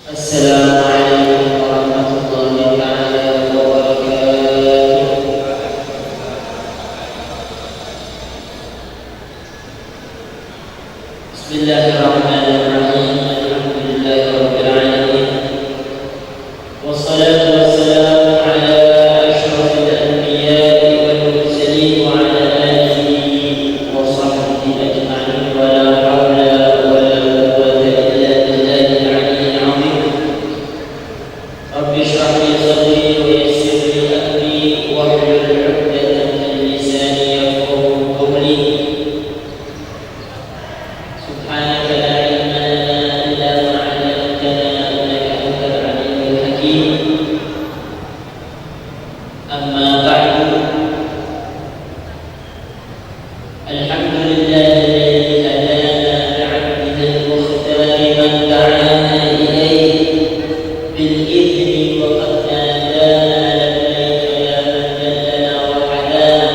Assalamualaikum warahmatullahi wabarakatuh. Bismillahirrahmanirrahim. Alhamdulillahirabbil alamin. Wassalatu wassalamu ala asyrafil anbiya'i wal mursalin wa ala alihi wa sahbihi ajma'in wa la hawla wa la quwwata illa billahil aliyyil 'azim. Rabbi shrah li sadri wa yassir li amri wahlul 'uqdatam min lisani yafqahu qawli. Subhanaka la ilma lana illa ma 'allamtana innaka antal 'alimul hakim. Amma ba'du. Alhamdulillahilladzi hadana bi'abdihi al-mukhtar man da'ana ilayhi بالإذن وقد نادانا لبيك يا من جلنا وحدانا.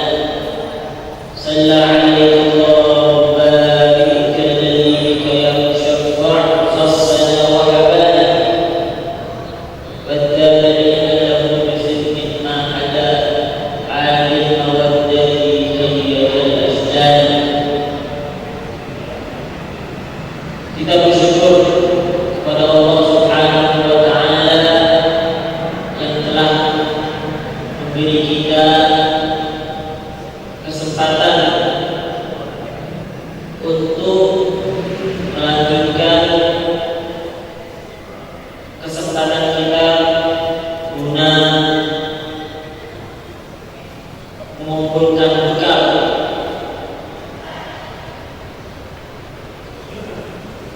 صلى عليك الله بارك الذي يا مشفع خصنا وحبانا والتابعين له بصدق ما حدا عالم مودته خير الأسنان. Kita bersyukur kepada Allah Subhanahu wa taala yang telah memberi kita kesempatan untuk melanjutkan kesempatan kita guna mengumpulkan bekal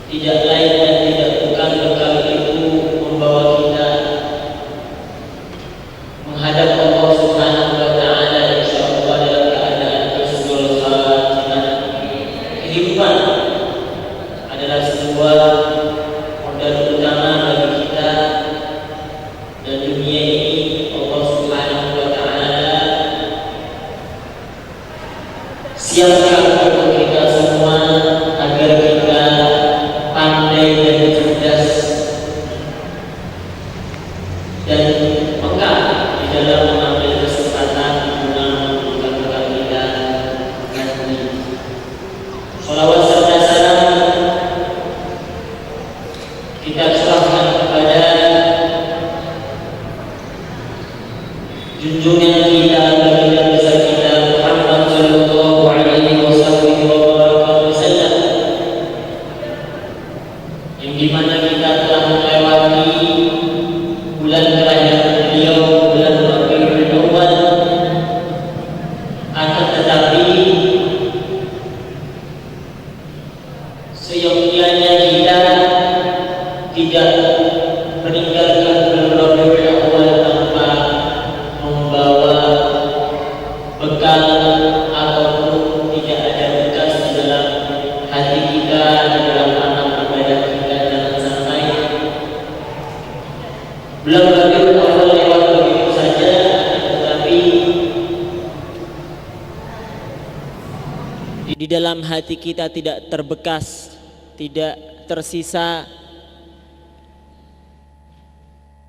tidak lain dan tidak bukan bekal itu membawa kita menghadap Allah Subhanahu wa taala insyaallah dalam keadaan husnul khatimah. Kehidupan adalah sebuah modal utama bagi kita, dan dunia ini Allah Subhanahu wa taala siapkan untuk kita semua agar kita pandai dan cerdas dan peka di dalam mengambil kesempatan guna mengumpulkan bekal kita nanti. Shalawat serta salam kita curahkan kepada junjungan kita, baginda besar kita Muhammad sallallahu alaihi wasallam, yang dimana kita telah melewati bulan kelahiran beliau, bulan Rabiul Awal. Akan tetapi seyogianya kita tidak meninggalkan bulan Rabiul Awal tanpa membawa bekal ataupun tidak ada bekas di dalam hati kita, di dalam amal ibadah kita. Jangan sampai bulan Rabiul Awal lewat begitu saja, tetapi di dalam hati kita tidak terbekas, tidak tersisa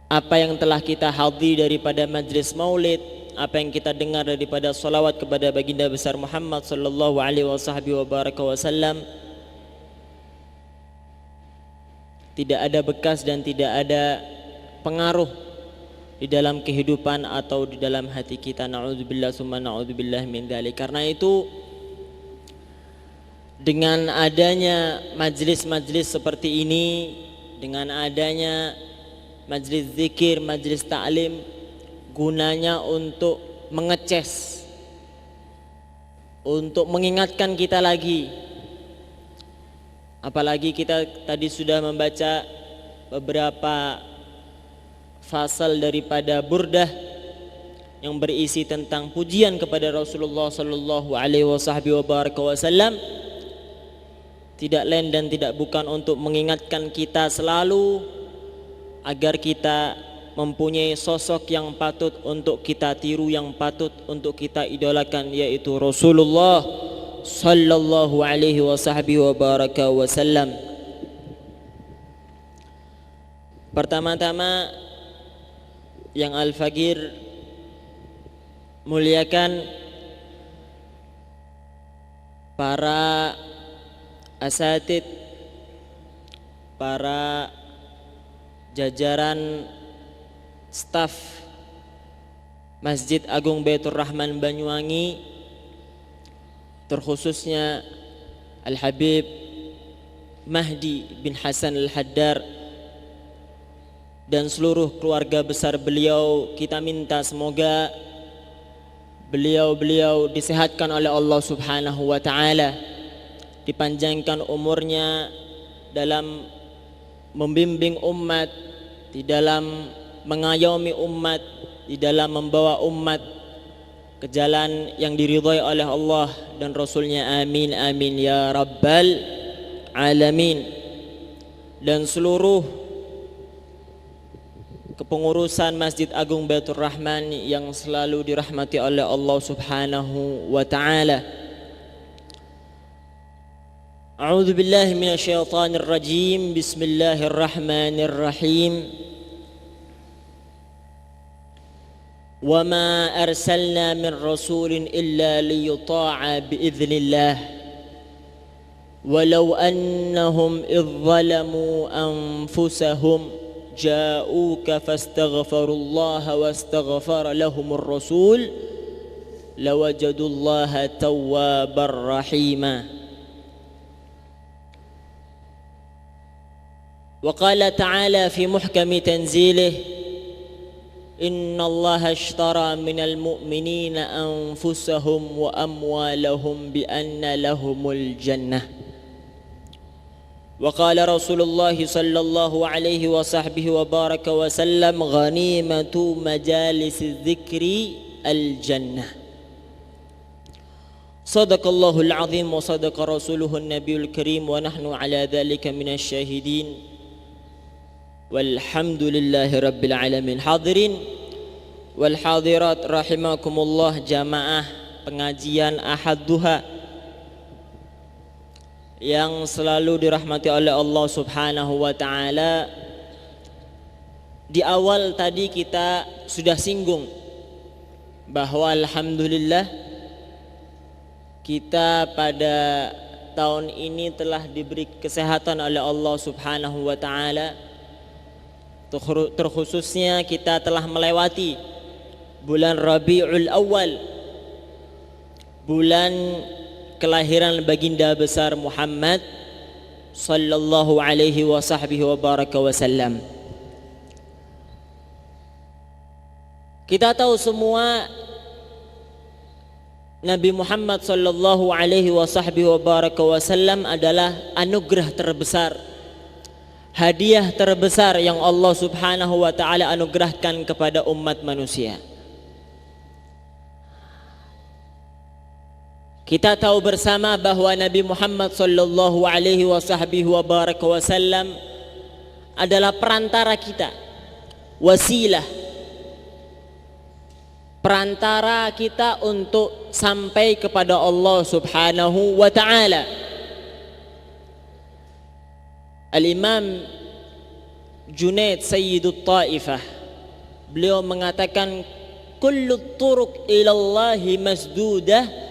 apa yang telah kita hadiri daripada majlis maulid, apa yang kita dengar daripada salawat kepada baginda besar Muhammad sallallahu alaihi wasallam. Tidak ada bekas dan tidak ada pengaruh di dalam kehidupan atau di dalam hati kita. Na'udzubillah summa na'udzubillah min dzalik. Karena itu, dengan adanya majlis-majlis seperti ini, dengan adanya majlis zikir, majlis ta'lim, gunanya untuk mengeces, untuk mengingatkan kita lagi. Apalagi kita tadi sudah membaca beberapa fasal daripada burdah yang berisi tentang pujian kepada Rasulullah sallallahu alaihi wasallam. Tidak lain dan tidak bukan untuk mengingatkan kita selalu agar kita mempunyai sosok yang patut untuk kita tiru, yang patut untuk kita idolakan, yaitu Rasulullah sallallahu alaihi wasallam. Pertama-tama yang Al-Faqir muliakan para asatid, para jajaran staf Masjid Agung Baitur Rahman Banyuwangi, terkhususnya Al-Habib Mahdi bin Hasan Al-Haddar dan seluruh keluarga besar beliau. Kita minta semoga beliau disehatkan oleh Allah Subhanahu wa taala, dipanjangkan umurnya dalam membimbing umat, di dalam mengayomi umat, di dalam membawa umat ke jalan yang diridhai oleh Allah dan Rasulnya. Amin amin ya rabbal alamin. Dan seluruh kepengurusan Masjid Agung Baitur Rahman yang selalu dirahmati oleh Allah Subhanahu wa taala. A'udzu billahi minasyaitonir rajim. Bismillahirrahmanirrahim. Wa ma arsalna min rasulin illa liyuta'a bi'iznillah. Walau annahum idh zalamu anfusahum ja'uka fastaghfirullaha wastaghfara lahumur rasul lawajadullaha tawwabar rahima. Wa qala ta'ala fi muhkami tanzilih, innallaha ashtara minal mu'minina anfusahum wa amwalahum bi anna lahumul jannah. Wa qala Rasulullah sallallahu alaihi wa sahbihi wa baraka wa sallam, ghanimatu majalis dzikri al-jannah. Sadaqallahul azim wa sadaqa rasuluhun nabiyul karim wa nahnu ala dhalika minasy syahidin. Walhamdulillahi rabbil alamin. Hadirin wal hadirat rahimakumullah, jamaah pengajian Ahad Duha yang selalu dirahmati oleh Allah Subhanahu wa taala. Di awal tadi kita sudah singgung bahwa alhamdulillah kita pada tahun ini telah diberi kesehatan oleh Allah Subhanahu wa taala. Terkhususnya kita telah melewati bulan Rabiul Awal, bulan kelahiran baginda besar Muhammad sallallahu alaihi wa sahbihi wa baraka wasallam. Kita tahu semua Nabi Muhammad sallallahu alaihi wa sahbihi wa baraka wasallam adalah anugerah terbesar, hadiah terbesar yang Allah Subhanahu wa taala anugerahkan kepada umat manusia. Kita tahu bersama bahwa Nabi Muhammad sallallahu alaihi wasallam adalah perantara kita, wasilah, perantara kita untuk sampai kepada Allah Subhanahu wa taala. Al-Imam Junaid Sayyidut Taifah, beliau mengatakan, kullu turuq ilallahi masdudah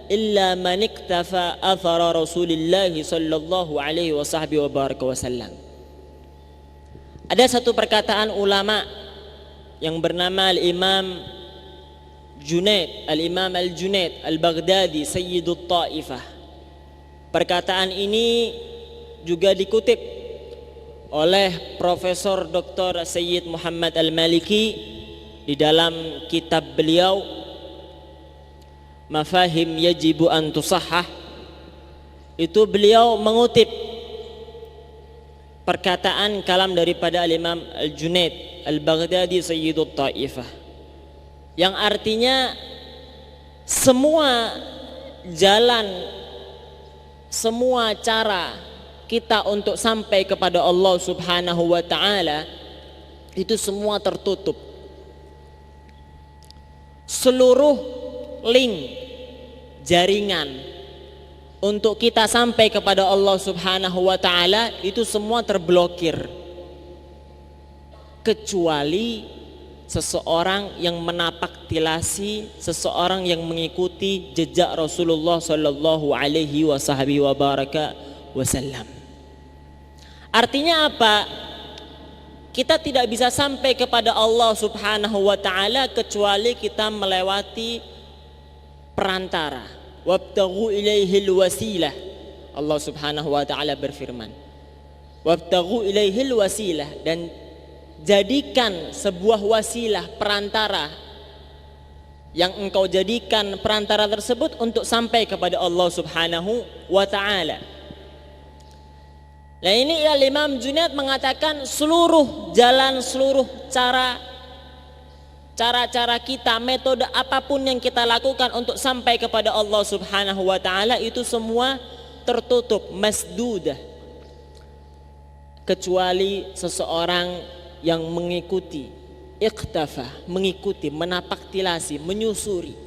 illa man iktafa athara Rasulillah sallallahu alaihi wasallam. Ada satu perkataan ulama yang bernama Al-Imam Junaid, Al-Imam Al-Junaid Al-Baghdadi Sayyidut Taifah. Perkataan ini juga dikutip oleh Profesor Dr. Sayyid Muhammad Al-Maliki di dalam kitab beliau Mafahim Yajibu an Tusahhah. Itu beliau mengutip perkataan kalam daripada Al-Imam Al-Junaid Al-Baghdadi Sayyidut Taifah, yang artinya semua jalan, semua cara kita untuk sampai kepada Allah Subhanahu wa taala itu semua tertutup. Seluruh link, jaringan untuk kita sampai kepada Allah Subhanahu wa taala itu semua terblokir. kecuali seseorang yang menapaktilasi, seseorang yang mengikuti jejak Rasulullah sallallahu alaihi wasallam. Artinya apa? Kita tidak bisa sampai kepada Allah Subhanahu wa taala kecuali kita melewati perantara. Wabtaghu ilaihil wasilah. Allah Subhanahu wa taala berfirman, wabtaghu ilaihil wasilah, dan jadikan sebuah wasilah, perantara, yang engkau jadikan perantara tersebut untuk sampai kepada Allah Subhanahu wa taala. Nah ini Imam Junaid mengatakan seluruh jalan, seluruh cara-cara kita, metode apapun yang kita lakukan untuk sampai kepada Allah Subhanahu wa taala itu semua tertutup, masdudah, kecuali seseorang yang mengikuti, iqtafa, mengikuti, menapaktilasi, menyusuri.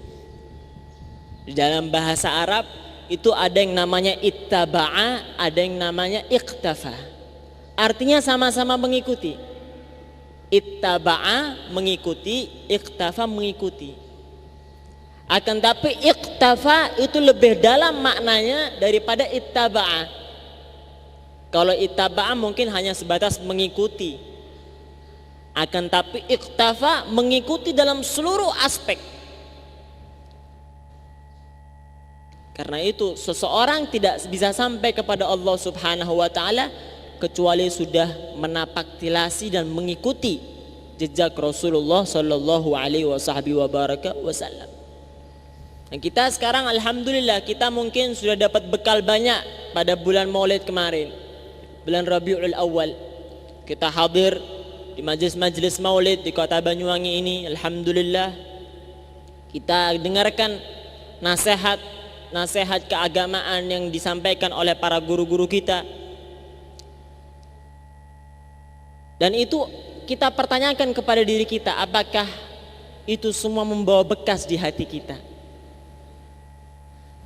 Di dalam bahasa Arab itu ada yang namanya ittaba'a, ada yang namanya iqtafa. Artinya sama-sama mengikuti. Ittaba'a mengikuti, iqtafa mengikuti. Akan tapi iqtafa itu lebih dalam maknanya daripada ittaba'a. Kalau ittaba'a mungkin hanya sebatas mengikuti. Akan tapi iqtafa mengikuti dalam seluruh aspek. Karena itu seseorang tidak bisa sampai kepada Allah Subhanahu wa taala kecuali sudah menapaktilasi dan mengikuti jejak Rasulullah sallallahu alaihi wasallam. Dan kita sekarang alhamdulillah kita mungkin sudah dapat bekal banyak pada bulan Maulid kemarin. Bulan Rabiul Awal. Kita hadir di majelis-majelis Maulid di Kota Banyuwangi ini, alhamdulillah. Kita dengarkan nasihat keagamaan yang disampaikan oleh para guru-guru kita, dan itu kita pertanyakan kepada diri kita, apakah itu semua membawa bekas di hati kita?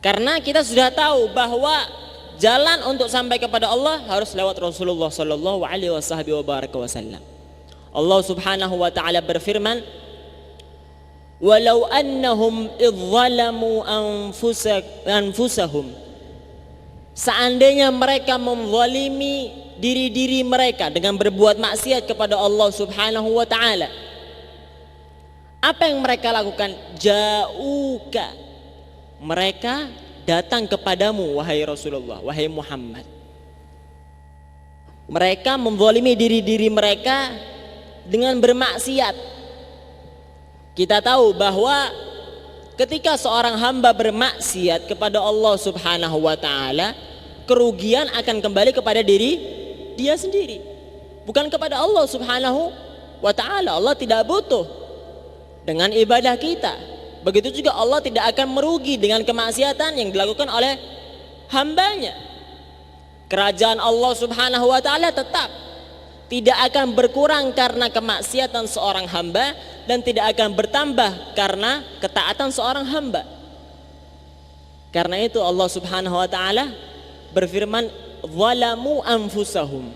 Karena kita sudah tahu bahwa jalan untuk sampai kepada Allah harus lewat Rasulullah sallallahu alaihi wasallam. Allah Subhanahu wa taala berfirman, walau annahum idzalamu anfusahum, seandainya mereka menzalimi diri-diri mereka dengan berbuat maksiat kepada Allah Subhanahu wa taala, apa yang mereka lakukan? Ja'uka, mereka datang kepadamu wahai Rasulullah, wahai Muhammad. Mereka menzalimi diri-diri mereka dengan bermaksiat. Kita tahu bahwa ketika seorang hamba bermaksiat kepada Allah Subhanahu wa taala, kerugian akan kembali kepada diri dia sendiri, bukan kepada Allah Subhanahu wa taala. Allah tidak butuh dengan ibadah kita. Begitu juga Allah tidak akan merugi dengan kemaksiatan yang dilakukan oleh hambanya. Kerajaan Allah Subhanahu wa taala tetap tidak akan berkurang karena kemaksiatan seorang hamba, dan tidak akan bertambah karena ketaatan seorang hamba. Karena itu Allah Subhanahu wa taala berfirman, zalamu anfusahum,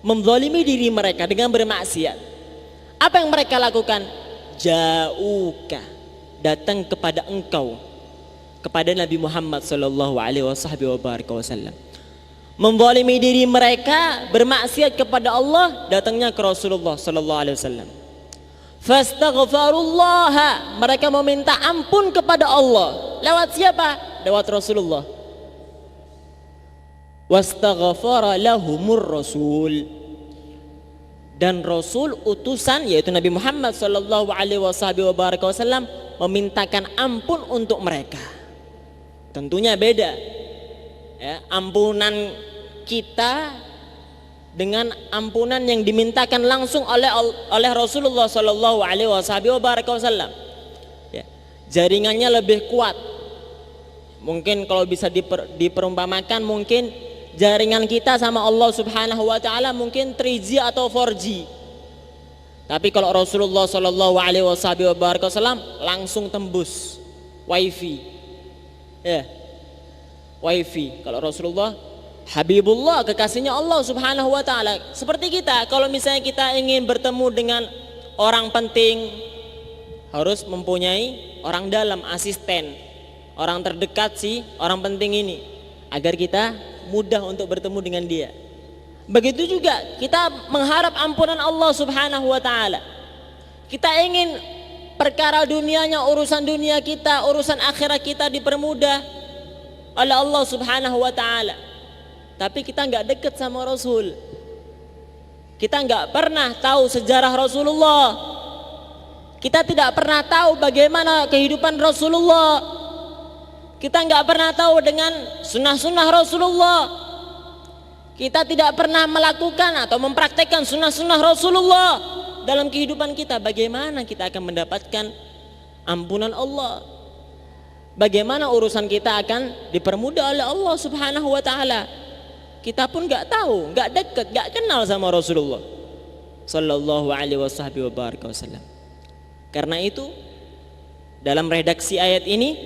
menzalimi diri mereka dengan bermaksiat. Apa yang mereka lakukan? Ja'uka, datang kepada engkau, kepada Nabi Muhammad sallallahu alaihi wasallam. Menzalimi diri mereka, bermaksiat kepada Allah, datangnya ke Rasulullah sallallahu alaihi wasallam. Fastaghfirullah, mereka meminta ampun kepada Allah. Lewat siapa? Lewat Rasulullah. Wastaghfara lahumur rasul, dan Rasul utusan yaitu Nabi Muhammad sallallahu alaihi wasallam memintakan ampun untuk mereka. Tentunya beda ya, ampunan kita dengan ampunan yang dimintakan langsung oleh Rasulullah sallallahu alaihi wasallam. Ya, jaringannya lebih kuat. Mungkin kalau bisa diperumpamakan, mungkin jaringan kita sama Allah Subhanahu wa taala mungkin 3G atau 4G. Tapi kalau Rasulullah sallallahu alaihi wasallam langsung tembus WiFi. Ya. WiFi. Kalau Rasulullah Habibullah, kekasihnya Allah Subhanahu wa taala. Seperti kita, kalau misalnya kita ingin bertemu dengan orang penting, harus mempunyai orang dalam, asisten, orang terdekat si orang penting ini, agar kita mudah untuk bertemu dengan dia. Begitu juga kita mengharap ampunan Allah Subhanahu wa taala. Kita ingin perkara dunianya, urusan dunia kita, urusan akhirat kita dipermudah oleh Allah Subhanahu wa taala. Tapi kita enggak dekat sama Rasul. Kita enggak pernah tahu sejarah Rasulullah. Kita tidak pernah tahu bagaimana kehidupan Rasulullah. Kita enggak pernah tahu dengan sunnah-sunnah Rasulullah. Kita tidak pernah melakukan atau mempraktekkan sunnah-sunnah Rasulullah dalam kehidupan kita. Bagaimana kita akan mendapatkan ampunan Allah? Bagaimana urusan kita akan dipermudah oleh Allah Subhanahu wa taala? Kita pun enggak tahu, enggak dekat, enggak kenal sama Rasulullah sallallahu alaihi wasallam. Karena itu dalam redaksi ayat ini,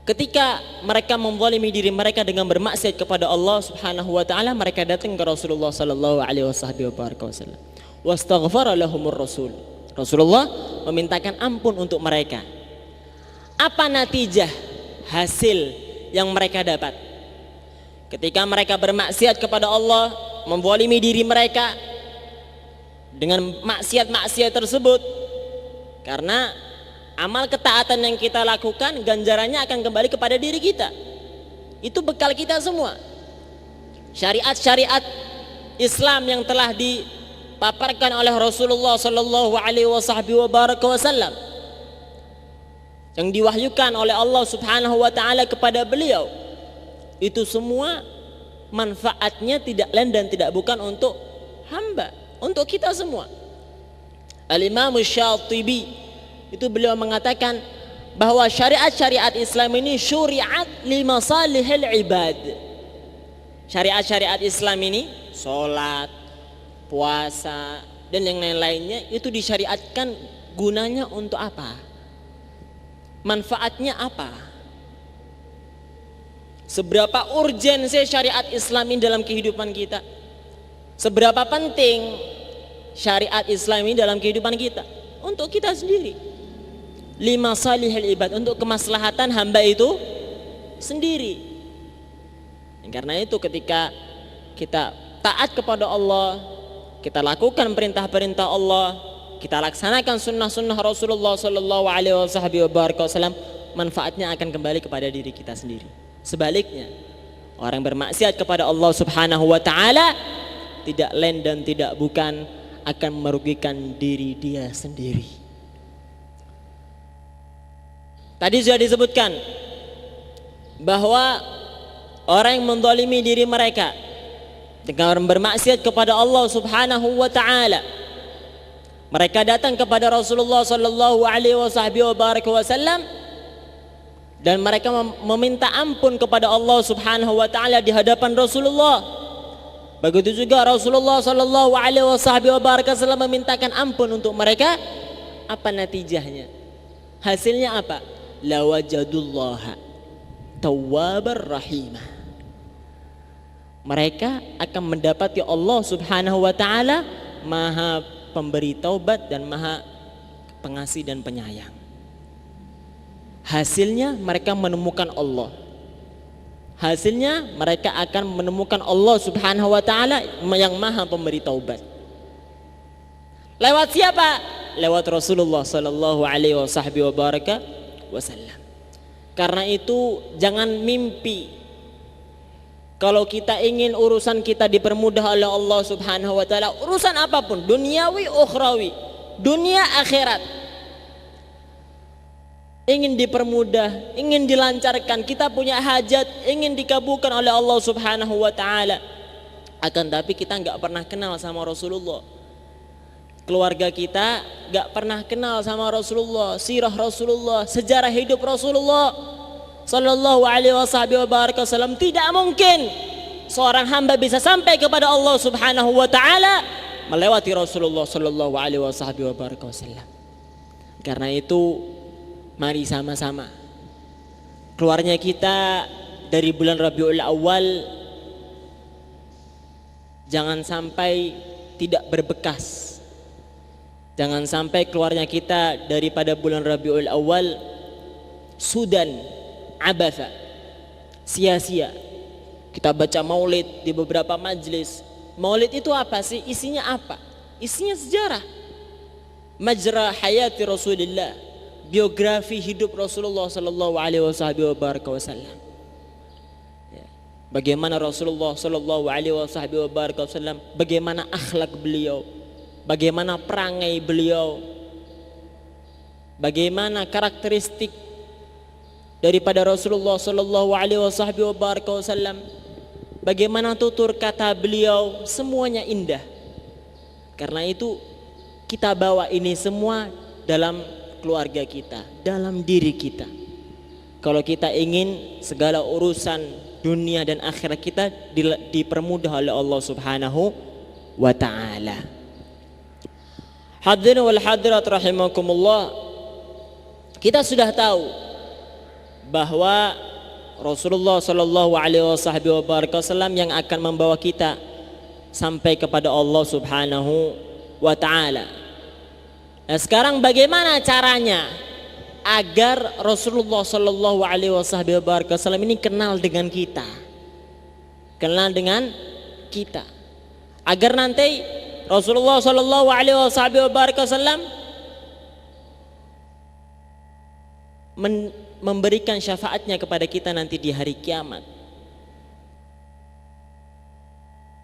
ketika mereka menzalimi diri mereka dengan bermaksiat kepada Allah Subhanahu wa taala, mereka datang ke Rasulullah sallallahu alaihi wasallam. Wastaghfara lahumur rasul. Rasulullah memintakan ampun untuk mereka. Apa natijah hasil yang mereka dapat? Ketika mereka bermaksiat kepada Allah, menzalimi diri mereka dengan maksiat-maksiat tersebut, karena amal ketaatan yang kita lakukan ganjarannya akan kembali kepada diri kita. Itu bekal kita semua. Syariat-syariat Islam yang telah dipaparkan oleh Rasulullah sallallahu alaihi wasallam, yang diwahyukan oleh Allah Subhanahu wa taala kepada beliau, itu semua manfaatnya tidak lain dan tidak bukan untuk hamba, untuk kita semua. Al-Imam Syatibi itu beliau mengatakan bahwa syariat-syariat Islam ini syuri'at li masalihil ibad. Syariat-syariat Islam ini, salat, puasa dan yang lain-lainnya, itu disyariatkan gunanya untuk apa? Manfaatnya apa? Seberapa urgensi syariat Islam ini dalam kehidupan kita? Seberapa penting syariat Islam ini dalam kehidupan kita? Untuk kita sendiri. Lima salihil ibad, untuk kemaslahatan hamba itu sendiri. Karena itu ketika kita taat kepada Allah, kita lakukan perintah-perintah Allah, kita laksanakan sunnah-sunnah Rasulullah sallallahu alaihi wasallam, manfaatnya akan kembali kepada diri kita sendiri. Sebaliknya, orang bermaksiat kepada Allah Subhanahu wa taala tidak lain dan tidak bukan akan merugikan diri dia sendiri. Tadi sudah disebutkan bahwa orang yang menzalimi diri mereka dengan bermaksiat kepada Allah Subhanahu wa taala, mereka datang kepada Rasulullah sallallahu alaihi wasallam dan mereka meminta ampun kepada Allah Subhanahu wa taala di hadapan Rasulullah. Begitu juga Rasulullah sallallahu alaihi wasallam memintakan ampun untuk mereka. Apa natijahnya? Hasilnya apa? La wajadullaha tawwabar rahimah. Mereka akan mendapati Allah Subhanahu wa taala Maha pemberi taubat dan Maha pengasih dan penyayang. Hasilnya mereka menemukan Allah. Hasilnya mereka akan menemukan Allah Subhanahu wa taala yang Maha pemberi taubat. Lewat siapa? Lewat Rasulullah sallallahu alaihi wasallam. Karena itu jangan mimpi kalau kita ingin urusan kita dipermudah oleh Allah Subhanahu wa taala, urusan apapun, duniawi, ukhrawi, dunia akhirat, ingin dipermudah, ingin dilancarkan, kita punya hajat ingin dikabulkan oleh Allah Subhanahu wa taala. Akan tapi kita enggak pernah kenal sama Rasulullah. Keluarga kita enggak pernah kenal sama Rasulullah, sirah Rasulullah, sejarah hidup Rasulullah sallallahu alaihi wasallam. Tidak mungkin seorang hamba bisa sampai kepada Allah Subhanahu wa taala melewati Rasulullah sallallahu alaihi wasallam. Karena itu mari sama-sama keluarnya kita dari bulan Rabiul Awal Jangan sampai tidak berbekas. Jangan sampai keluarnya kita daripada bulan Rabiul Awal sudan, abatha, sia-sia. Kita baca maulid di beberapa majlis. Maulid itu apa sih? Isinya apa? Isinya sejarah. Majra hayati Rasulullah, biografi hidup Rasulullah sallallahu alaihi wasallam. Bagaimana Rasulullah sallallahu alaihi wasallam, bagaimana akhlak beliau, bagaimana perangai beliau, bagaimana karakteristik daripada Rasulullah sallallahu alaihi wasallam, bagaimana tutur kata beliau, semuanya indah. Karena itu kita bawa ini semua dalam keluarga kita, dalam diri kita. Kalau kita ingin segala urusan dunia dan akhirat kita dipermudah oleh Allah Subhanahu wa ta'ala. Hadirin wal hadirat rahimakumullah, kita sudah tahu bahwa Rasulullah sallallahu alaihi wasallam yang akan membawa kita sampai kepada Allah Subhanahu wa ta'ala. Nah, sekarang bagaimana caranya agar Rasulullah sallallahu alaihi wasallam ini kenal dengan kita? Kenal dengan kita. Agar nanti Rasulullah sallallahu alaihi wasallam memberikan syafaatnya kepada kita nanti di hari kiamat.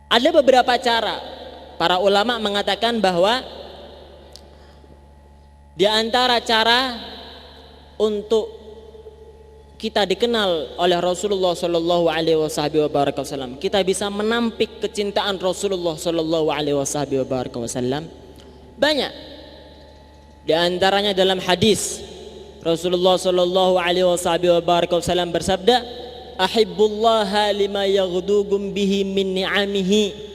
Ada beberapa cara. Para ulama mengatakan bahwa di antara cara untuk kita dikenal oleh Rasulullah sallallahu alaihi wasallam, kita bisa menampik kecintaan Rasulullah sallallahu alaihi wasallam. Banyak. Di antaranya dalam hadis Rasulullah sallallahu alaihi wasallam bersabda, "Ahibbullaha lima yaghdukum bihi min ni'amihi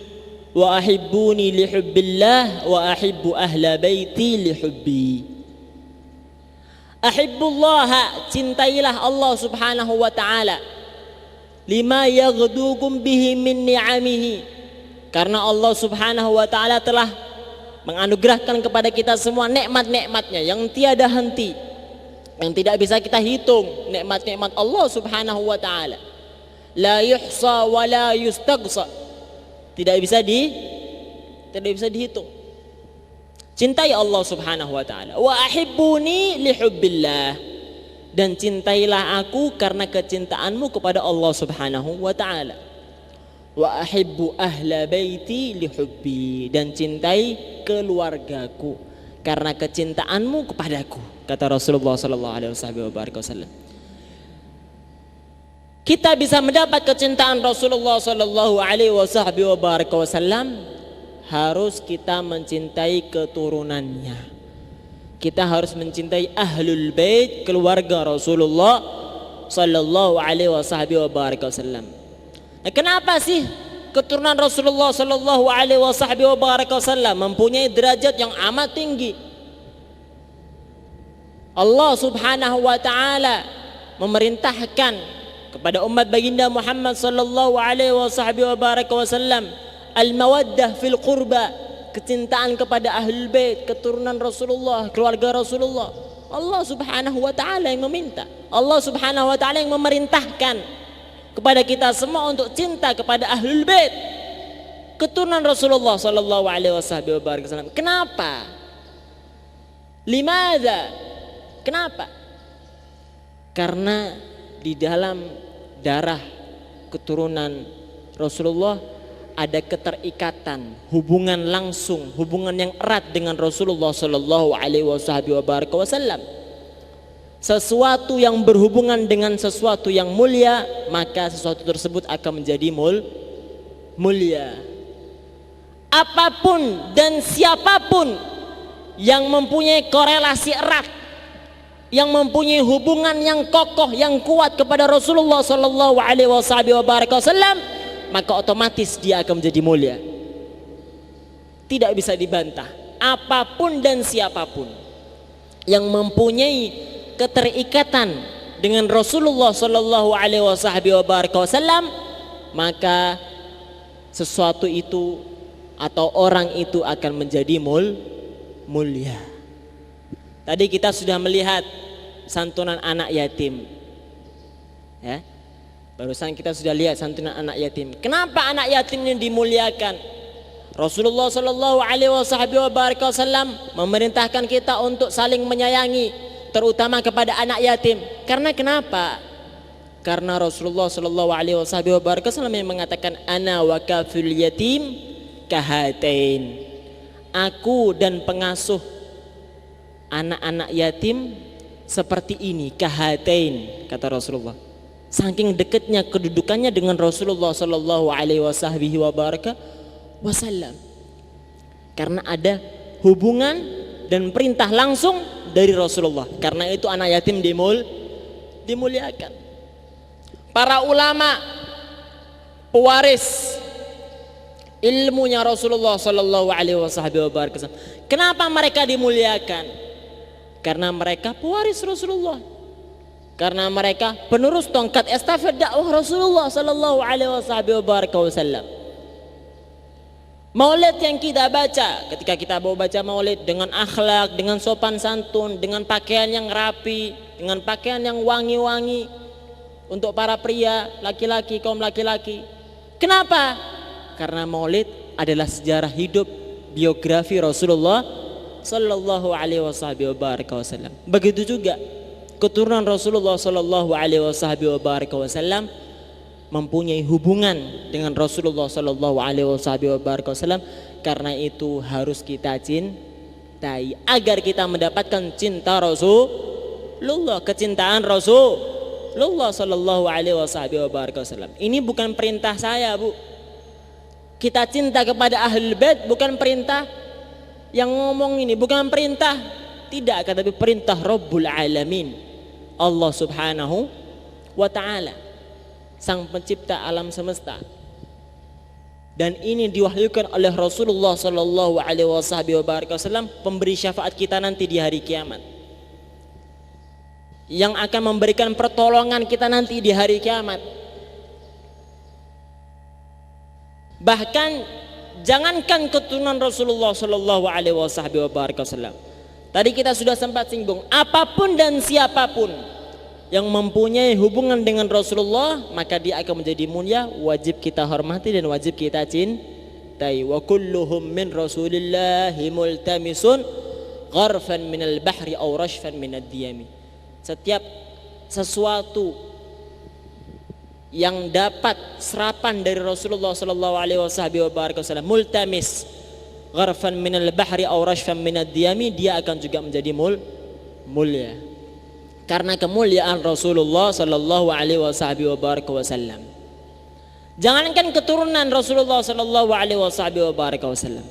wa ahibbuni li hubbillah wa ahibbu ahla baiti li hubbi." Ahibbullaha, cintailah Allah Subhanahu wa ta'ala, lima yaghdukum bihi min ni'amihi, karena Allah Subhanahu wa ta'ala telah menganugerahkan kepada kita semua nikmat-nikmatnya yang tiada henti, yang tidak bisa kita hitung. Nikmat-nikmat Allah Subhanahu wa ta'ala la yuhsa wa la yustaqsa, tidak bisa dihitung. Cintai Allah Subhanahu wa ta'ala. Wa ahibbuni li hubbillah, dan cintailah aku karena kecintaanmu kepada Allah Subhanahu wa ta'ala. Wa ahibbu ahla baiti li hubbi, dan cintai keluargaku karena kecintaanmu kepadaku, kata Rasulullah sallallahu alaihi wasallam. Kita bisa mendapat kecintaan Rasulullah sallallahu alaihi wasallam, harus kita mencintai keturunannya. Kita harus mencintai ahlul bait, keluarga Rasulullah sallallahu alaihi wasallam. Nah, kenapa sih keturunan Rasulullah sallallahu alaihi wasallam mempunyai derajat yang amat tinggi? Allah Subhanahu wa ta'ala memerintahkan kepada umat baginda Muhammad sallallahu alaihi wasallam al-mawaddah fil qurba, kecintaan kepada ahlul bait, keturunan Rasulullah, keluarga Rasulullah. Allah Subhanahu wa ta'ala yang meminta, Allah Subhanahu wa ta'ala yang memerintahkan kepada kita semua untuk cinta kepada ahlul bait, keturunan Rasulullah sallallahu alaihi wasallam. Kenapa? Limadza? Kenapa? Karena di dalam darah keturunan Rasulullah ada keterikatan, hubungan langsung, hubungan yang erat dengan Rasulullah sallallahu alaihi wasallam. Sesuatu yang berhubungan dengan sesuatu yang mulia, maka sesuatu tersebut akan menjadi mulia. Apapun dan siapapun yang mempunyai korelasi erat, yang mempunyai hubungan yang kokoh, yang kuat kepada Rasulullah sallallahu alaihi wasallam, maka otomatis dia akan menjadi mulia. Tidak bisa dibantah. Apapun dan siapapun yang mempunyai keterikatan dengan Rasulullah sallallahu alaihi wasallam, maka sesuatu itu atau orang itu akan menjadi mulia. Tadi kita sudah melihat santunan anak yatim. Ya. Barusan kita sudah lihat santunan anak yatim. Kenapa anak yatim ini dimuliakan? Rasulullah sallallahu alaihi wasallam memerintahkan kita untuk saling menyayangi, terutama kepada anak yatim. Karena kenapa? Karena Rasulullah sallallahu alaihi wasallam yang mengatakan ana wa kafil yatim kahatain. Aku dan pengasuh anak-anak yatim seperti ini, kahatain, kata Rasulullah. Saking dekatnya kedudukannya dengan Rasulullah sallallahu alaihi wasallam. Karena ada hubungan dan perintah langsung dari Rasulullah. Karena itu anak yatim dimuliakan. Para ulama pewaris ilmunya Rasulullah sallallahu alaihi wasallam. Kenapa mereka dimuliakan? Karena mereka pewaris Rasulullah. Karena mereka penerus tongkat estafet dakwah Rasulullah sallallahu alaihi wasallam. Maulid yang kita baca, ketika kita mau baca maulid dengan akhlak, dengan sopan santun, dengan pakaian yang rapi, dengan pakaian yang wangi-wangi untuk para pria, laki-laki, kaum laki-laki. Kenapa? Karena maulid adalah sejarah hidup biografi Rasulullah sallallahu alaihi wasallam. Begitu juga keturunan Rasulullah sallallahu alaihi wasallam mempunyai hubungan dengan Rasulullah sallallahu alaihi wasallam. Karena itu harus kita cintai agar kita mendapatkan cinta Rasulullah, kecintaan Rasulullah sallallahu alaihi wasallam. Ini bukan perintah saya, Bu. Kita cinta kepada ahlul bait bukan perintah yang ngomong ini, bukan perintah, tidak, tetapi perintah Rabbul Alamin, Allah Subhanahu wa taala, Sang Pencipta alam semesta. Dan ini diwahyukan oleh Rasulullah sallallahu alaihi wasallam, pemberi syafaat kita nanti di hari kiamat, yang akan memberikan pertolongan kita nanti di hari kiamat. Bahkan jangankan keturunan Rasulullah sallallahu alaihi wasallam. Tadi kita sudah sempat singgung, apapun dan siapapun yang mempunyai hubungan dengan Rasulullah, maka dia akan menjadi mulia, wajib kita hormati dan wajib kita cintai. Wa kulluhum min Rasulillahi multamisun gharfan minal bahri aw rashfan minad diyami. Setiap sesuatu yang dapat serapan dari Rasulullah sallallahu alaihi wasallam, multamis gharfan minal bahri aw rashfan minad diyami, dia akan juga menjadi mulia. Karena kemuliaan Rasulullah sallallahu alaihi wasallam. Jangankan keturunan Rasulullah sallallahu alaihi wasallam.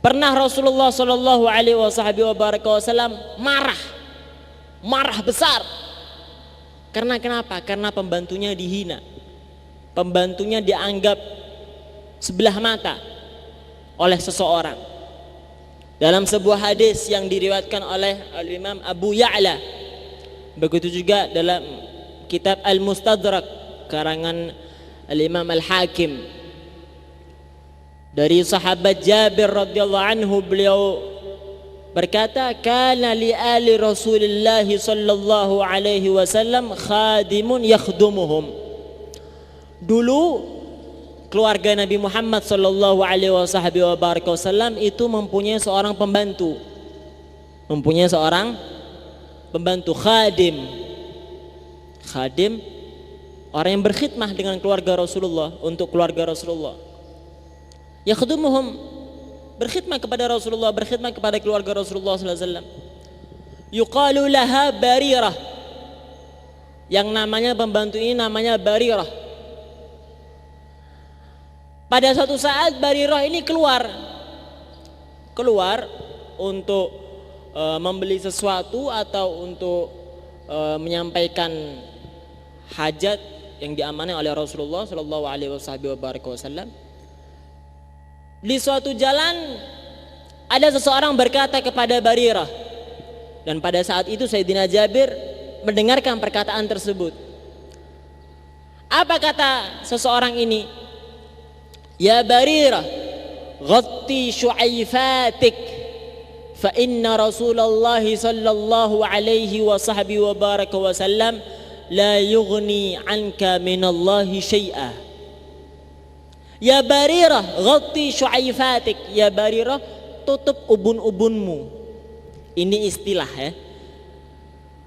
Pernah Rasulullah sallallahu alaihi wasallam marah besar. Karena kenapa? Karena pembantunya dihina. Pembantunya dianggap sebelah mata oleh seseorang. Dalam sebuah hadis yang diriwayatkan oleh Al-Imam Abu Ya'la, begitu juga dalam kitab Al-Mustadrak karangan Al-Imam Al-Hakim, dari sahabat Jabir radhiyallahu anhu, beliau berkata, kana li ali Rasulillah sallallahu alaihi wasallam khadimun yakhdumuhum. Dulu keluarga Nabi Muhammad sallallahu alaihi wasallam itu mempunyai seorang pembantu. Mempunyai seorang pembantu, khadim. Khadim, orang yang berkhidmah dengan keluarga Rasulullah, untuk keluarga Rasulullah. Yakhdumuhum, berkhidmah kepada Rasulullah, berkhidmah kepada keluarga Rasulullah sallallahu alaihi wasallam. Yuqalu laha Barirah. Yang namanya pembantu ini namanya Barirah. Pada suatu saat Barirah ini keluar untuk membeli sesuatu atau untuk menyampaikan hajat yang diamanai oleh Rasulullah sallallahu alaihi wasallam. Di suatu jalan ada seseorang berkata kepada Barirah, dan pada saat itu Sayyidina Jabir mendengarkan perkataan tersebut. Apa kata seseorang ini? Ya Barirah, ghatti syu'aifatik, fa inna Rasulullah sallallahu alaihi wa sahbihi wa baraka wa sallam la yughni anka minallahi syai'a. Ya Barirah, ghatti syu'aifatik. Ya Barirah, tutup ubun-ubunmu. Ini istilah ya.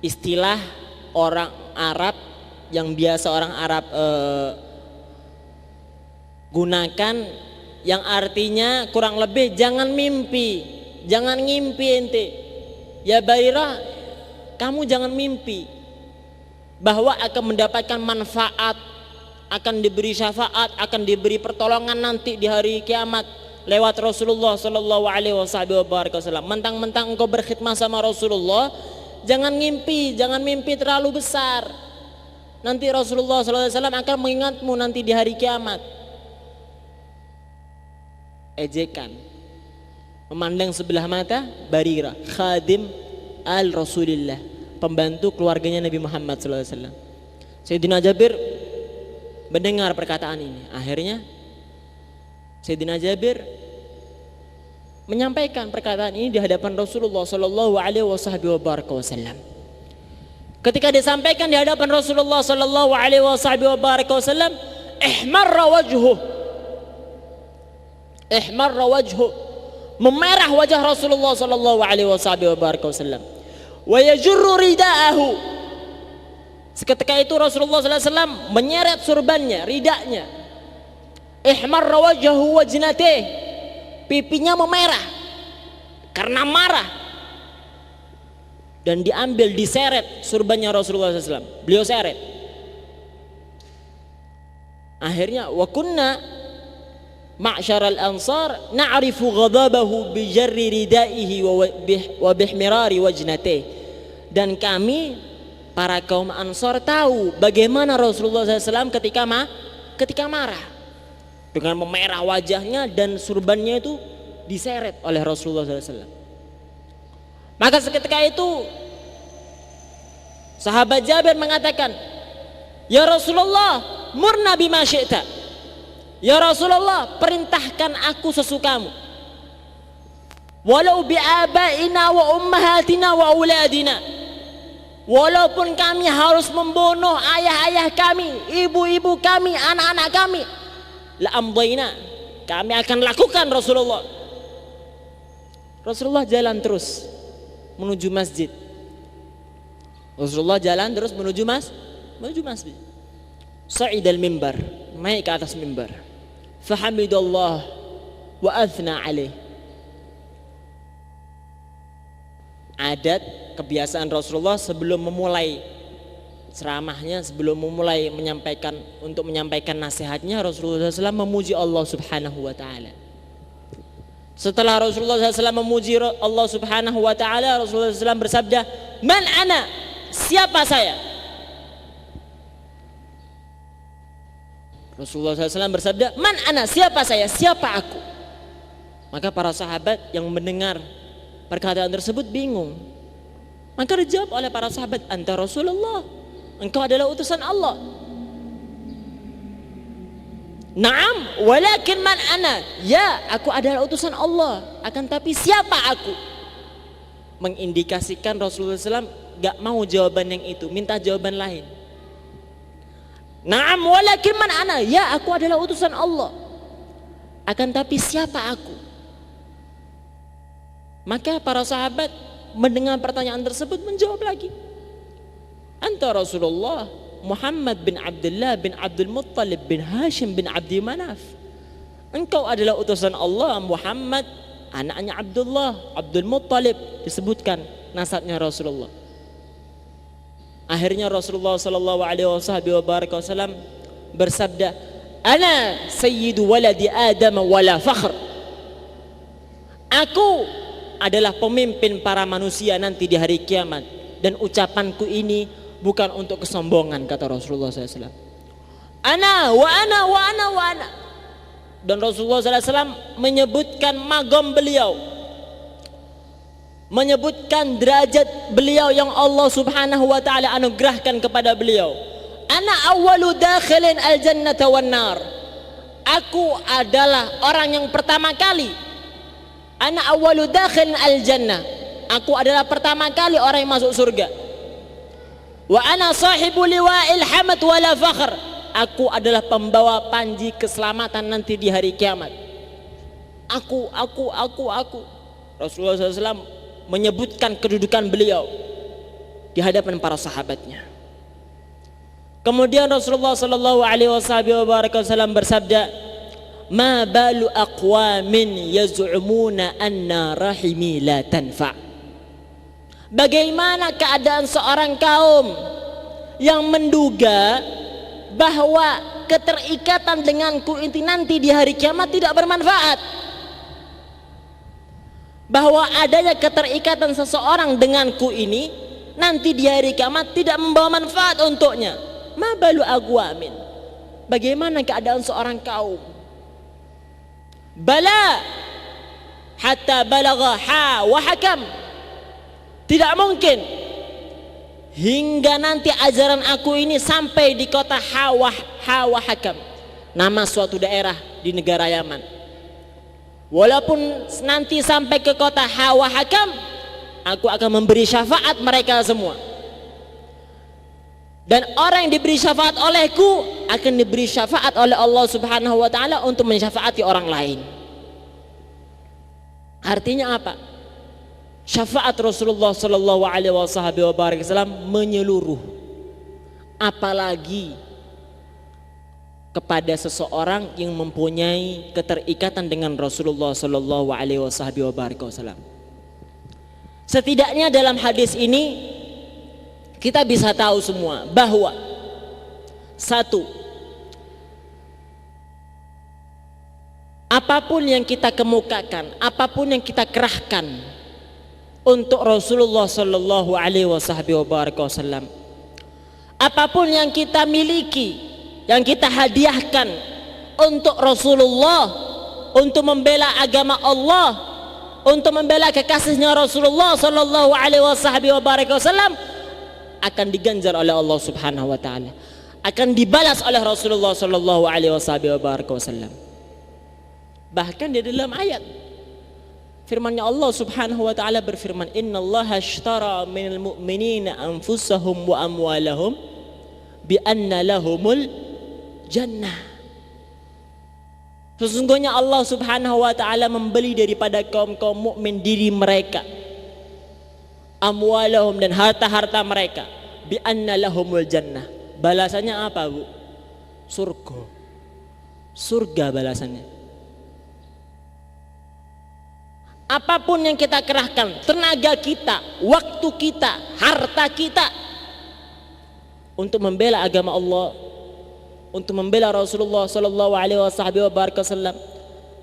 Istilah orang Arab yang biasa orang Arab gunakan, yang artinya kurang lebih jangan mimpi, jangan ngimpi ente. Ya Barirah, kamu jangan mimpi bahwa akan mendapatkan manfaat, akan diberi syafaat, akan diberi pertolongan nanti di hari kiamat lewat Rasulullah sallallahu alaihi wasallam. Mentang-mentang engkau berkhidmat sama Rasulullah, jangan mimpi terlalu besar. Nanti Rasulullah sallallahu alaihi wasallam akan mengingatmu nanti di hari kiamat. Ejekan, memandang sebelah mata Barirah, khadim al Rasulillah, pembantu keluarganya Nabi Muhammad sallallahu alaihi wasallam. Sayyidina Jabir mendengar perkataan ini. Akhirnya Sayyidina Jabir menyampaikan perkataan ini di hadapan Rasulullah sallallahu alaihi wasallam. Ketika disampaikan di hadapan Rasulullah sallallahu alaihi wasallam, ihmarra wajhu, memerah wajah Rasulullah sallallahu alaihi wasallam. Wa yajurru ridaahu. Seketika itu Rasulullah sallallahu alaihi wasallam menyeret surbannya, ridanya. Ihmarra wajhu wajnatih, pipinya memerah karena marah, dan diambil, diseret surbannya Rasulullah SAW. Beliau seret. Akhirnya wa kunna ma'syaral ansar na'rifu ghadabahu bi jarri ridaihi wa bihmirari wajnatih. Dan kami para kaum Ansar tahu bagaimana Rasulullah SAW ketika marah, dengan memerah wajahnya dan surbannya itu diseret oleh Rasulullah SAW. Maka seketika itu sahabat Jabir mengatakan, ya Rasulullah, murna bima syi'ta. Ya Rasulullah, perintahkan aku sesukamu. Walau bi'abaina wa ummahatina wa auladina. Walaupun kami harus membunuh ayah-ayah kami, ibu-ibu kami, anak-anak kami, la amdayna, kami akan lakukan Rasulullah. Rasulullah jalan terus menuju masjid. Rasulullah jalan terus menuju masjid. Sa'idal mimbar, naik ke atas mimbar. Fahamidallah wa athna alaih. Adat kebiasaan Rasulullah sebelum memulai ceramahnya, sebelum memulai menyampaikan nasihatnya, Rasulullah SAW memuji Allah Subhanahu wa taala. Setelah Rasulullah SAW memuji Allah Subhanahu wa taala, Rasulullah SAW bersabda, "Man ana?" Siapa saya? Rasulullah SAW bersabda, "Man ana?" Siapa saya? Siapa aku? Maka para sahabat yang mendengar perkataan tersebut bingung. Maka dijawab oleh para sahabat, "Anta Rasulullah." Engkau adalah utusan Allah. Naam, walakin man ana? Ya, aku adalah utusan Allah. Akan tapi siapa aku? Mengindikasikan Rasulullah SAW gak mau jawaban yang itu, minta jawaban lain. Naam, walakin man ana? Ya, aku adalah utusan Allah. Akan tapi siapa aku? Maka para sahabat mendengar pertanyaan tersebut menjawab lagi. Anta Rasulullah Muhammad bin Abdullah bin Abdul Muttalib bin Hashim bin Abdi Manaf. Engkau adalah utusan Allah Muhammad, anaknya Abdullah, Abdul Muttalib, disebutkan nasabnya Rasulullah. Akhirnya Rasulullah sallallahu alaihi wasallam bersabda, "Ana sayyidu waladi Adam wala fakhr." Aku adalah pemimpin para manusia nanti di hari kiamat, dan ucapanku ini bukan untuk kesombongan, kata Rasulullah SAW. Ana wa ana wa ana wa ana. Dan Rasulullah SAW menyebutkan magam beliau, menyebutkan derajat beliau yang Allah Subhanahu wa taala anugerahkan kepada beliau. Ana awwalu dakhilin al-jannata wan nar. aku adalah orang yang pertama kali, ana awwalu dakhil al-jannah, aku adalah pertama kali orang yang masuk surga. Wa ana sahibu liwa'il hamd wala fakhr, aku adalah pembawa panji keselamatan nanti di hari kiamat. Aku. Rasulullah SAW menyebutkan kedudukan beliau di hadapan para sahabatnya. Kemudian Rasulullah SAW bersabda, "Ma balu aqwamin yaz'umuna anna rahimi la tanfa." Bagaimana keadaan seorang kaum yang menduga bahwa keterikatan denganku ini nanti di hari kiamat tidak bermanfaat, bahwa adanya keterikatan seseorang denganku ini nanti di hari kiamat tidak membawa manfaat untuknya. Ma balu aqwamin, bagaimana keadaan seorang kaum, bala hatta balagha ha wa hakam, tidak mungkin hingga nanti ajaran aku ini sampai di kota ha wa hakam, nama suatu daerah di negara Yaman. Walaupun nanti sampai ke kota ha wa hakam, aku akan memberi syafaat mereka semua. Dan orang yang diberi syafaat olehku akan diberi syafaat oleh Allah Subhanahu wa taala untuk mensyafaati orang lain. Artinya apa? Syafaat Rasulullah sallallahu alaihi wasallam menyeluruh, apalagi kepada seseorang yang mempunyai keterikatan dengan Rasulullah sallallahu alaihi wasallam. Setidaknya dalam hadis ini kita bisa tahu semua bahwa satu, apapun yang kita kemukakan, apapun yang kita kerahkan untuk Rasulullah sallallahu alaihi wasallam, apapun yang kita miliki, yang kita hadiahkan untuk Rasulullah, untuk membela agama Allah, untuk membela kekasihnya Rasulullah sallallahu alaihi wasallam, akan diganjar oleh Allah Subhanahu wa taala, akan dibalas oleh Rasulullah sallallahu alaihi wasallam. Bahkan di dalam ayat firman-Nya Allah Subhanahu wa taala berfirman, "Innallaha ashtara minal mu'minina anfusahum wa amwalahum bi anna lahumul jannah." Sesungguhnya Allah Subhanahu wa taala membeli daripada kaum-kaum mukmin diri mereka, amwalahum, dan harta-harta mereka, bi anna lahumul jannah. Balasannya apa, Bu? Surga. Surga balasannya. Apapun yang kita kerahkan, tenaga kita, waktu kita, harta kita untuk membela agama Allah, untuk membela Rasulullah sallallahu alaihi wasallam,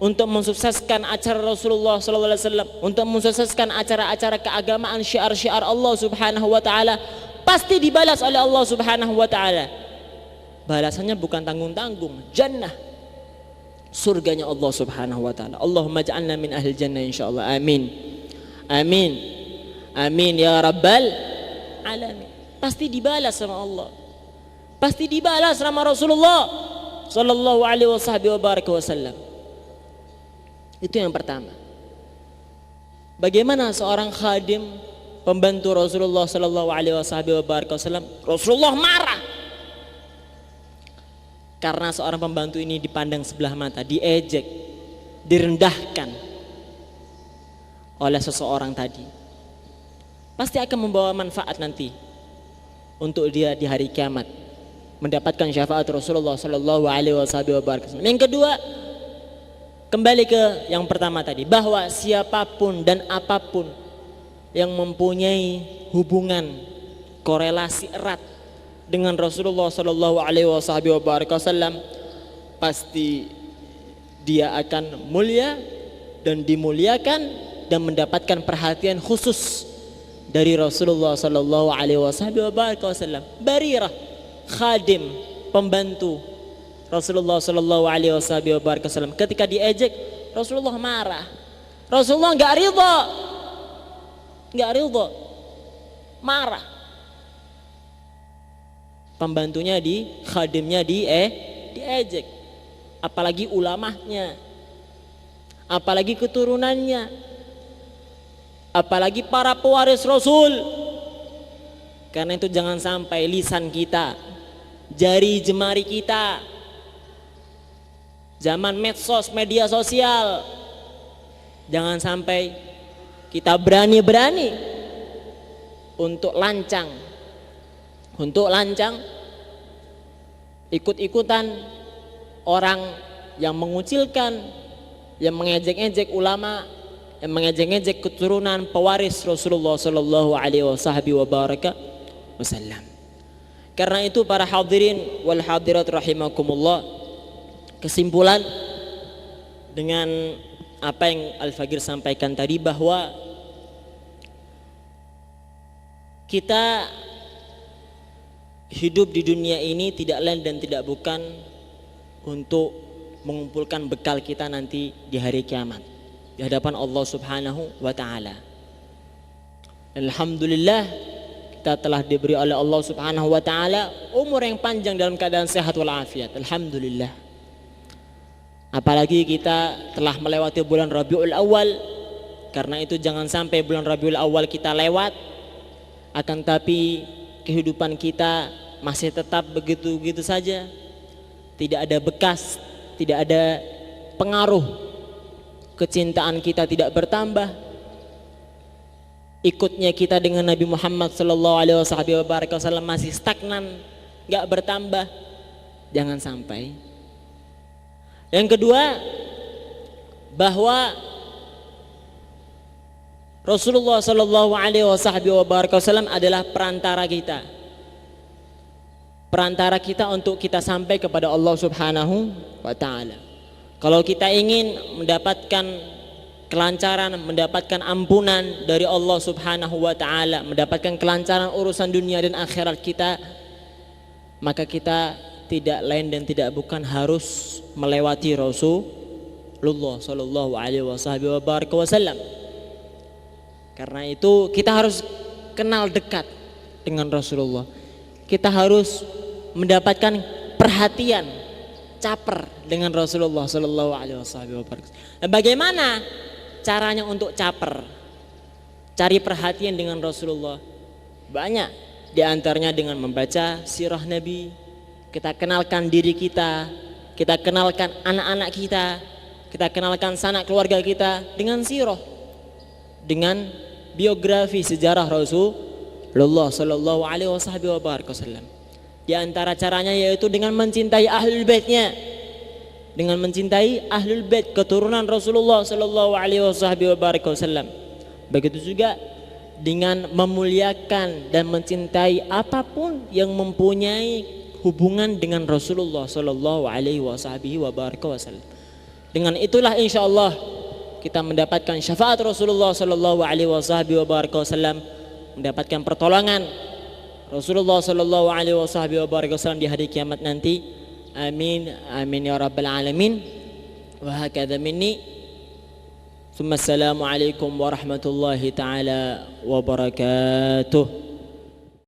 untuk mensukseskan acara Rasulullah sallallahu alaihi wasallam, untuk mensukseskan acara-acara keagamaan, syiar-syiar Allah Subhanahu wa taala, pasti dibalas oleh Allah Subhanahu wa taala. Balasannya bukan tanggung-tanggung, jannah, surganya Allah Subhanahu wa taala. Allahumma ja'alna min ahli jannah insyaallah. Amin. Amin. Amin ya rabbal alamin. Pasti dibalas sama Allah. Pasti dibalas sama Rasulullah sallallahu alaihi wasallam. Itu yang pertama. Bagaimana seorang khadim, pembantu Rasulullah sallallahu alaihi wasallam, Rasulullah marah karena seorang pembantu ini dipandang sebelah mata, diejek, direndahkan oleh seseorang tadi. Pasti akan membawa manfaat nanti untuk dia di hari kiamat, mendapatkan syafaat Rasulullah sallallahu alaihi wasallam. Yang kedua, kembali ke yang pertama tadi, bahwa siapapun dan apapun yang mempunyai hubungan korelasi erat dengan Rasulullah sallallahu alaihi wasallam, pasti dia akan mulia dan dimuliakan dan mendapatkan perhatian khusus dari Rasulullah sallallahu alaihi wasallam. Barirah, khadim, pembantu Rasulullah sallallahu alaihi wasallam, ketika diejek Rasulullah marah. Rasulullah enggak ridha, marah. Pembantunya khadimnya diejek. apalagi ulamanya, apalagi keturunannya, apalagi para pewaris Rasul. Karena itu jangan sampai lisan kita, jari jemari kita, zaman medsos, media sosial, jangan sampai kita berani-berani untuk lancang ikut-ikutan orang yang mengucilkan, yang mengejek-ejek ulama, yang mengejek-ejek keturunan pewaris Rasulullah sallallahu alaihi wasallam. Karena itu para hadirin wal hadirat rahimakumullah, kesimpulan dengan apa yang Al-Faqir sampaikan tadi, bahwa kita hidup di dunia ini tidak lain dan tidak bukan untuk mengumpulkan bekal kita nanti di hari kiamat di hadapan Allah Subhanahu wa taala. Alhamdulillah, kita telah diberi oleh Allah Subhanahu wa taala umur yang panjang dalam keadaan sehat walafiat. Alhamdulillah. Apalagi kita telah melewati bulan Rabiul Awal. Karena itu jangan sampai bulan Rabiul Awal kita lewat, akan tapi kehidupan kita masih tetap begitu-begitu saja, tidak ada bekas, tidak ada pengaruh, kecintaan kita tidak bertambah, ikutnya kita dengan Nabi Muhammad sallallahu alaihi wasallam masih stagnan, enggak bertambah. Jangan sampai. Yang kedua, bahwa Rasulullah sallallahu alaihi wasallam adalah perantara kita. Perantara kita untuk kita sampai kepada Allah Subhanahu wa taala. Kalau kita ingin mendapatkan kelancaran, mendapatkan ampunan dari Allah Subhanahu wa taala, mendapatkan kelancaran urusan dunia dan akhirat kita, maka kita tidak lain dan tidak bukan harus melewati Rasulullah sallallahu alaihi wasallam. Karena itu kita harus kenal dekat dengan Rasulullah. Kita harus mendapatkan perhatian, caper dengan Rasulullah sallallahu alaihi wasallam. Dan bagaimana caranya untuk caper, cari perhatian dengan Rasulullah? Banyak, di antaranya dengan membaca sirah Nabi. Kita kenalkan diri kita, kita kenalkan anak-anak kita kenalkan sanak keluarga kita dengan sirah, dengan biografi sejarah Rasulullah sallallahu alaihi wasallam. Di antara caranya yaitu dengan mencintai ahlul baitnya, dengan mencintai ahlul bait keturunan Rasulullah sallallahu alaihi wasallam. Begitu juga dengan memuliakan dan mencintai apapun yang mempunyai hubungan dengan Rasulullah sallallahu alaihi wasallam. Dengan itulah insyaallah kita mendapatkan syafaat Rasulullah sallallahu alaihi wasallam, mendapatkan pertolongan Rasulullah sallallahu alaihi wasallam di hari kiamat nanti. Amin amin ya rabbal alamin. Wa hakadha minni. Assalamualaikum warahmatullahi taala wabarakatuh.